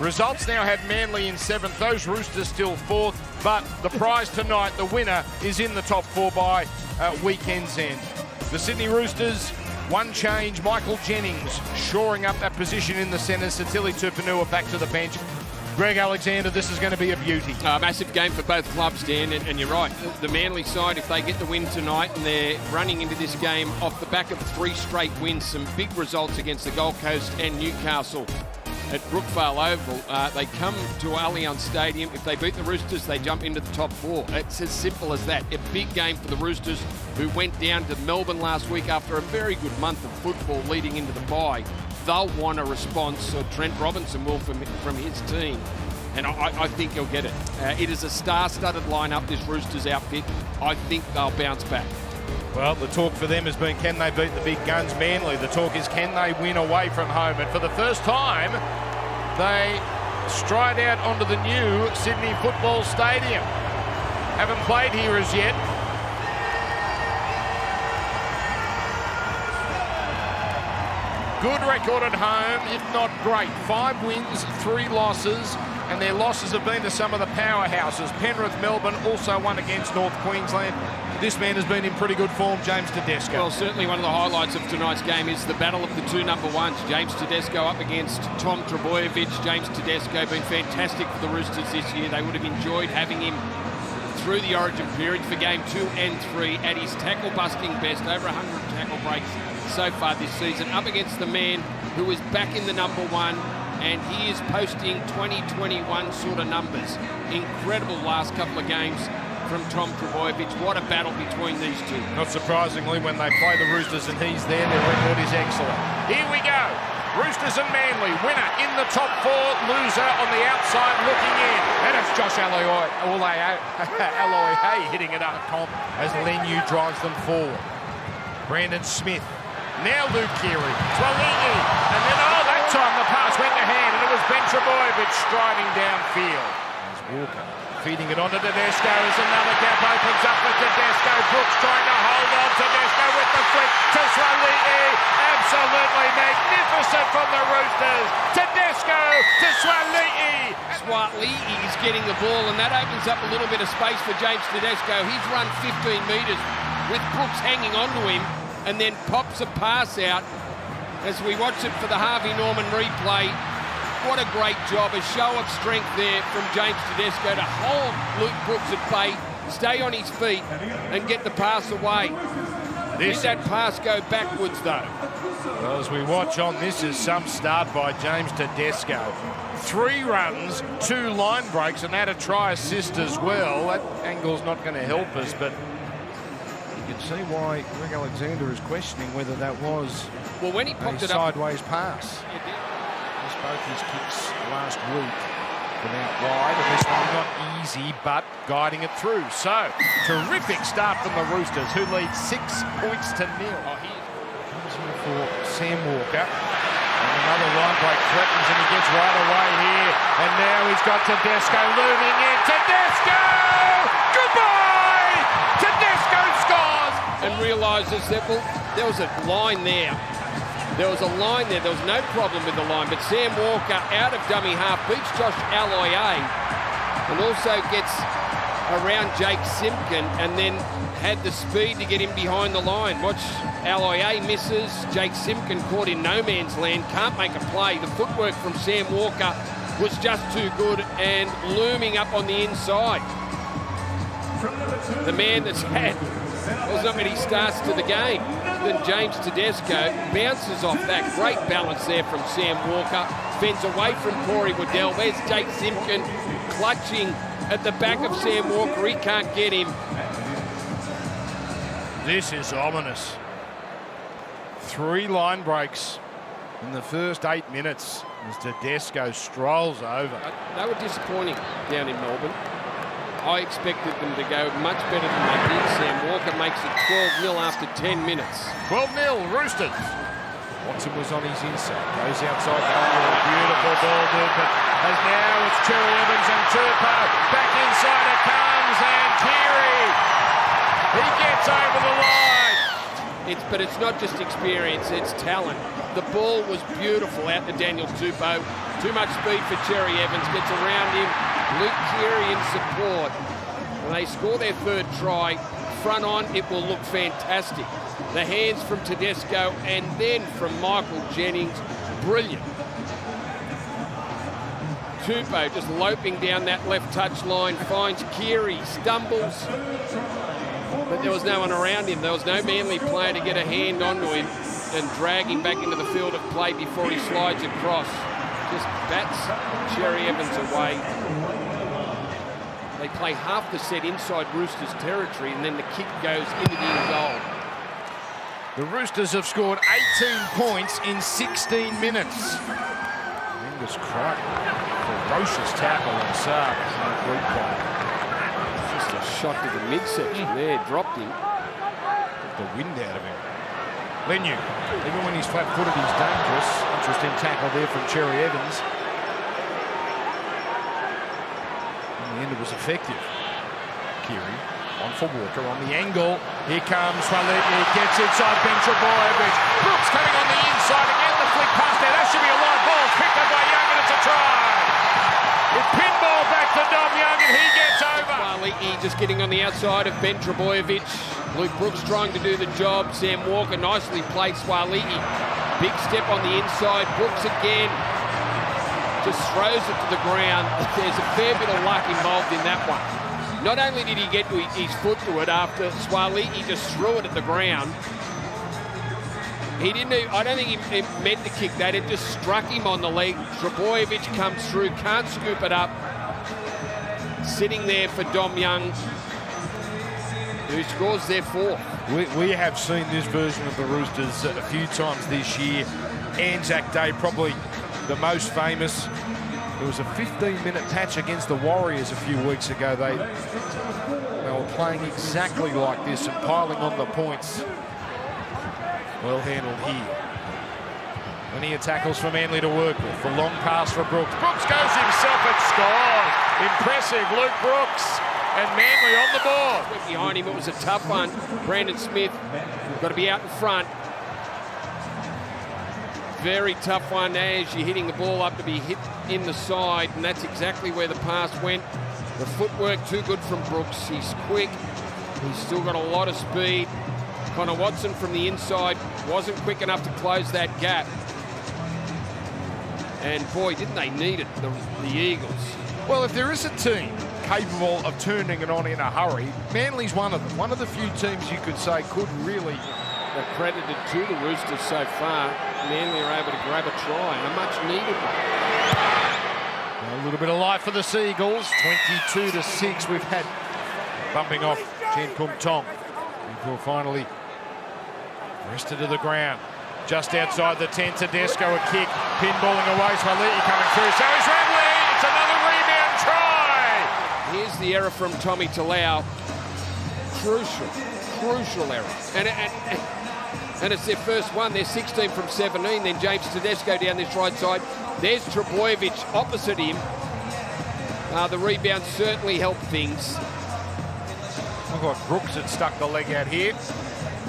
Results now have Manly in 7th, those Roosters still 4th, but the prize tonight, the winner, is in the top 4 by weekend's end. The Sydney Roosters, one change, Michael Jennings shoring up that position in the centre, Satili Tupanua back to the bench. Greg Alexander, this is going to be a beauty. Massive game for both clubs, Dan, and you're right. The Manly side, if they get the win tonight, and they're running into this game off the back of 3 straight wins, some big results against the Gold Coast and Newcastle at Brookvale Oval. They come to Allianz Stadium. If they beat the Roosters, they jump into the top 4. It's as simple as that. A big game for the Roosters, who went down to Melbourne last week after a very good month of football leading into the bye. They'll want a response, or Trent Robinson will from his team, and I think he'll get it. It is a star-studded lineup, this Roosters outfit. I think they'll bounce back. Well, the talk for them has been, can they beat the big guns Manly? The talk is, can they win away from home? And for the first time, they stride out onto the new Sydney Football Stadium. Haven't played here as yet. Good record at home, if not great. 5 wins, 3 losses, and their losses have been to some of the powerhouses. Penrith, Melbourne, also won against North Queensland. This man has been in pretty good form, James Tedesco. Well, certainly one of the highlights of tonight's game is the battle of the 2 number 1s. James Tedesco up against Tom Trbojevic. James Tedesco been fantastic for the Roosters this year. They would have enjoyed having him through the origin period for game 2 and 3 at his tackle-busting best, over 100 tackle breaks so far this season, up against the man who is back in the number 1, and he is posting 2021 sort of numbers. Incredible last couple of games from Tom Trbojevic. What a battle between these two. Not surprisingly, when they play the Roosters and he's there, their record is excellent. Here we go. Roosters and Manly, winner in the top 4, loser on the outside looking in. And it's Josh Aloiai hitting it up as Leniu drives them forward. Brandon Smith. Now Luke Keary, Twalini, and then, that time the pass went to hand, and it was Ben Trbojevic striding downfield. As Walker feeding it onto Tedesco as another gap opens up for Tedesco. Brooks trying to hold on. Tedesco with the flick to Swalini. Absolutely magnificent from the Roosters. Tedesco to Swalini. Swalini is getting the ball, and that opens up a little bit of space for James Tedesco. He's run 15 metres with Brooks hanging onto him, and then pops a pass out as we watch it for the Harvey Norman replay. What a great job, a show of strength there from James Tedesco to hold Luke Brooks at bay, stay on his feet and get the pass away. Did that pass go backwards though? Well, as we watch on, this is some start by James Tedesco. 3 runs, 2 line breaks, and that a try assist as well. That angle's not going to help us, but you can see why Greg Alexander is questioning whether that was when he popped a it up, sideways pass. Missed both his kicks last week from out wide, and this one not easy, but guiding it through. So, terrific start from the Roosters, who lead 6 points to 0. Comes in for Sam Walker. And another line break threatens, and he gets right away here. And now he's got Tedesco looming in. Tedesco! Goodbye! Tedesco scores! and realises that, well, there was a line there. There was a line there. There was no problem with the line. But Sam Walker out of dummy half beats Josh Aloiai and also gets around Jake Simpkin and then had the speed to get him behind the line. Watch, Aloiai misses. Jake Simpkin caught in no man's land. Can't make a play. The footwork from Sam Walker was just too good and looming up on the inside. The man that's had, there's not many starts to the game. Then James Tedesco bounces off that. Great balance there from Sam Walker. Fends away from Corey Waddell. There's Jake Simpkin clutching at the back of Sam Walker. He can't get him. This is ominous. 3 line breaks in the first 8 minutes as Tedesco strolls over. They were disappointing down in Melbourne. I expected them to go much better than they did. Sam Walker makes it 12-0 after 10 minutes. 12-0, Roosters. Watson was on his inside, goes outside the area. Beautiful ball movement. As now it's Cherry Evans and Tupou. Back inside it comes, and Keary. He gets over the line. But it's not just experience, it's talent. The ball was beautiful out to Daniel Tupou. Too much speed for Cherry Evans, gets around him. Luke Keary in support. And they score their third try. Front on, it will look fantastic. The hands from Tedesco and then from Michael Jennings. Brilliant. Tupou just loping down that left touch line, finds Keary, stumbles. But there was no one around him. There was no Manly player to get a hand onto him and drag him back into the field of play before he slides across. Just bats Cherry Evans away. They play half the set inside Roosters territory, and then the kick goes into the in goal. The Roosters have scored 18 points in 16 minutes. Angus Crichton, ferocious tackle on Saab. Just a shot to the midsection there, dropped him. Took the wind out of him. Leniu, even when he's flat-footed, he's dangerous. Interesting tackle there from Cherry Evans. In the end, it was effective. Keary on for Walker on the angle. Here comes Swaliti, gets inside Ben Trebojevic. Brooks coming on the inside again. The flick past there. That should be a live ball. It's picked up by Young, and it's a try. It's pinball back to Dom Young, and he gets over. Swaliti just getting on the outside of Ben Trebojevic. Luke Brooks trying to do the job. Sam Walker nicely played Swaliti. Big step on the inside. Brooks again. Just throws it to the ground. There's a fair bit of luck involved in that one. Not only did he get his foot to it after Swaliti just threw it at the ground. He didn't. I don't think he meant to kick that. It just struck him on the leg. Trebojevic comes through, can't scoop it up. Sitting there for Dom Young, who scores their fourth. We have seen this version of the Roosters a few times this year. Anzac Day, probably the most famous. There was a 15-minute patch against the Warriors a few weeks ago. They were playing exactly like this and piling on the points. Well handled here. Plenty of tackles for Manly to work with. The long pass for Brooks. Brooks goes himself and scores. Impressive, Luke Brooks. And Manly on the board. Went behind him, it was a tough one. Brandon Smith, got to be out in front. Very tough one as you're hitting the ball up to be hit in the side, and that's exactly where the pass went. The footwork too good from Brooks. He's quick. He's still got a lot of speed. Connor Watson from the inside wasn't quick enough to close that gap. And boy, didn't they need it, the Eagles. Well, if there is a team capable of turning it on in a hurry, Manly's one of them. One of the few teams you could say could really... Accredited to the Roosters so far. Manly are able to grab a try, and a much needed one. A little bit of life for the Seagulls. 22-6. We've had bumping off Chen Kum Tong. Before finally rested to the ground. Just outside the 10, Tedesco a kick. Pinballing away. Swaliti coming through. So is Radley. It's another rebound try. Here's the error from Tommy Talau. Crucial error. And it's their first one. They're 16 from 17. Then James Tedesco down this right side. There's Trebojevic opposite him. The rebound certainly helped things. Looked like Brooks had stuck the leg out here.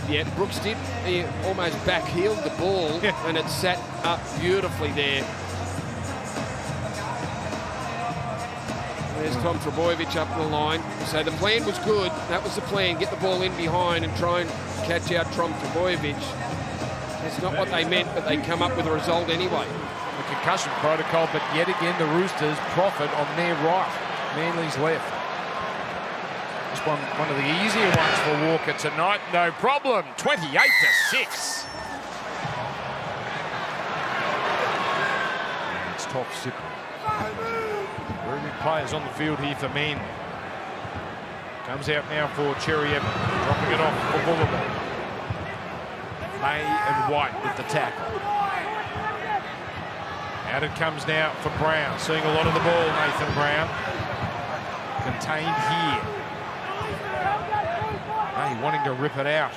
Yeah, Brooks did. He almost back-heeled the ball, and it sat up beautifully there. There's Tom Trebojevic up the line. So the plan was good. That was the plan. Get the ball in behind and try and catch out Tom Trebojevic. That's not what they meant, but they come up with a result anyway. The concussion protocol, but yet again the Roosters profit on their right. Manly's left. Just one of the easier ones for Walker tonight. No problem. 28-6. It's top sip. Very good players on the field here for men. Comes out now for Cherry Evans, dropping it off for Buildup. May and White with the tackle. Out it comes now for Brown. Seeing a lot of the ball, Nathan Brown. Contained here. May wanting to rip it out.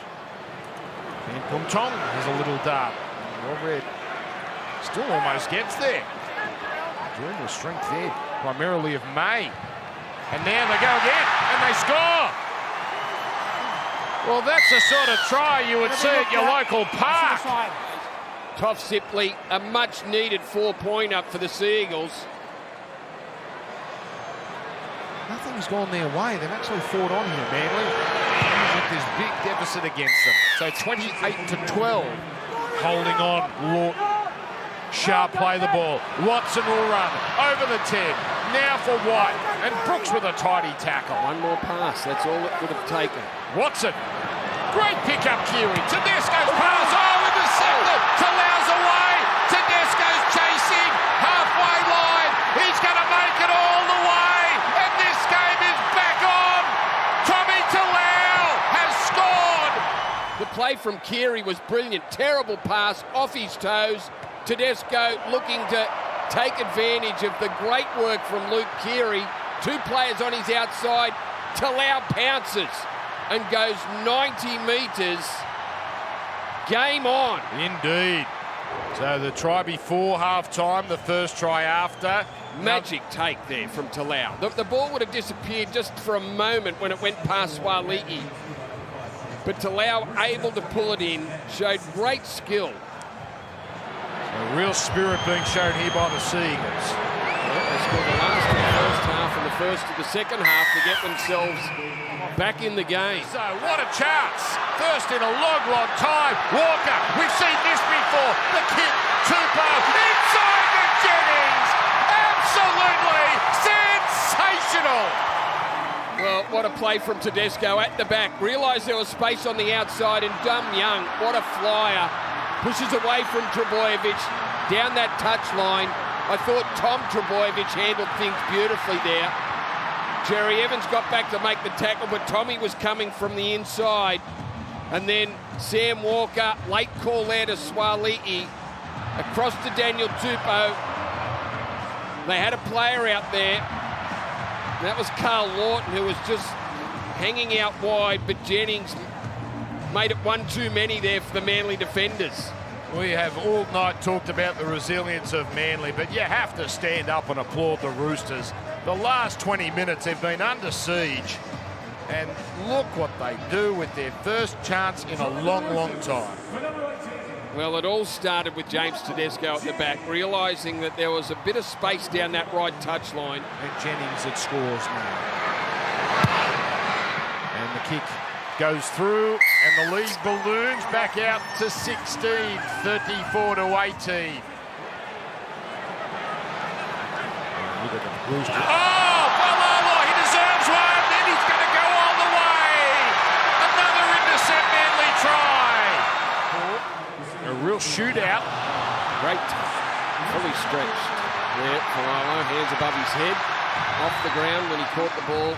And Kum Tong has a little dart. Well read. Still almost gets there. Enjoying the strength there, primarily of May. And now they go again, and they score. Well, that's the sort of try you would see at your local park. Toff Sipley, a much-needed 4-pointer for the Seagulls. Nothing's gone their way. They've actually fought on here, Manly, with this big deficit against them. So 28-12. Holding on, Lawton. Sharp play the ball. Watson will run over the 10. Now for White. And Brooks with a tidy tackle. One more pass. That's all it would have taken. Watson. Great pick-up, Keary. Tedesco's pass. Oh, intercepted. Talau's away. Tedesco's chasing. Halfway line. He's going to make it all the way. And this game is back on. Tommy Talau has scored. The play from Keary was brilliant. Terrible pass off his toes. Tedesco looking to take advantage of the great work from Luke Keary. 2 players on his outside. Talau pounces and goes 90 metres. Game on. Indeed. So the try before half-time, the first try after. Magic take there from Talau. The ball would have disappeared just for a moment when it went past Swali'i. But Talau able to pull it in, showed great skill. A real spirit being shown here by the Seagulls. Well, they scored the last of the first half and the first of the second half to get themselves back in the game. So what a chance. First in a long, long time. Walker, we've seen this before. The kick, Tupou, inside the Jennings. Absolutely sensational. Well, what a play from Tedesco at the back. Realised there was space on the outside, and Dum Young, what a flyer. Pushes away from Trebojevic down that touch line. I thought Tom Trebojevic handled things beautifully there. Jerry Evans got back to make the tackle, but Tommy was coming from the inside. And then Sam Walker, late call there to Swali'i. Across to Daniel Tupou. They had a player out there. That was Carl Lawton, who was just hanging out wide, but Jennings made it one too many there for the Manly defenders. We have all night talked about the resilience of Manly, but you have to stand up and applaud the Roosters. The last 20 minutes they've been under siege, and look what they do with their first chance in a long, long time. Well, it all started with James Tedesco at the back, realising that there was a bit of space down that right touchline. And Jennings that scores now. And the kick goes through, and the lead balloons back out to 16, 34 to 18. Oh, Balala, he deserves one, then he's going to go all the way. Another intercept, Manly try. A real shootout. Great, fully stretched. There, Balala, hands above his head, off the ground when he caught the ball.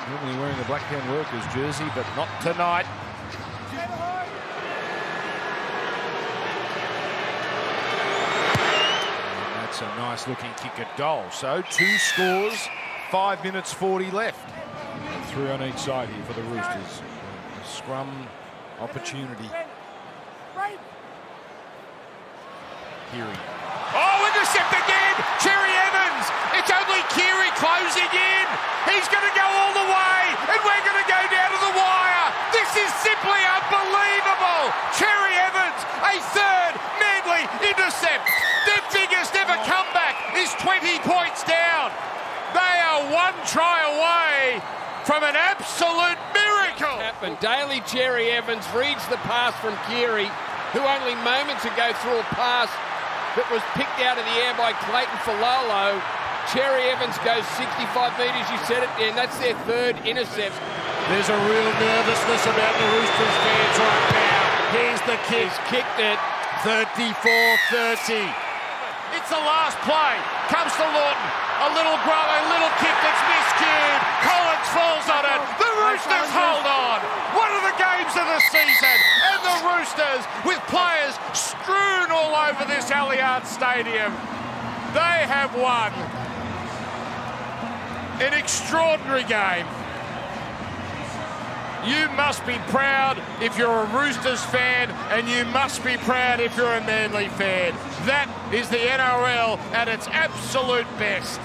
Normally wearing the Blacktown Workers jersey, but not tonight. And that's a nice looking kick at goal. So 2 scores, 5 minutes 40 left. And 3 on each side here for the Roosters. A scrum opportunity. Keary. Oh, intercept again! Cherry Evans! It's only Keary closing in! He's going to go all the way, and we're going to go down to the wire! This is simply unbelievable! Cherry Evans, a third Manly intercept! Their biggest ever comeback is 20 points down! They are 1 try away from an absolute miracle! And Daly Cherry Evans reads the pass from Keary, who only moments ago threw a pass that was picked out of the air by Clayton Falolo. Cherry Evans goes 65 metres, you said it, and that's their 3rd intercept. There's a real nervousness about the Roosters fans right now. Here's the kick. He's kicked it. 34-30. It's the last play. Comes to Lawton. A little kick that's miscued. Collins falls on it. The Roosters hold on. One of the games of the season. And the Roosters, with players strewn all over this Allianz Stadium, they have won an extraordinary game. You must be proud if you're a Roosters fan, and you must be proud if you're a Manly fan. That is the NRL at its absolute best.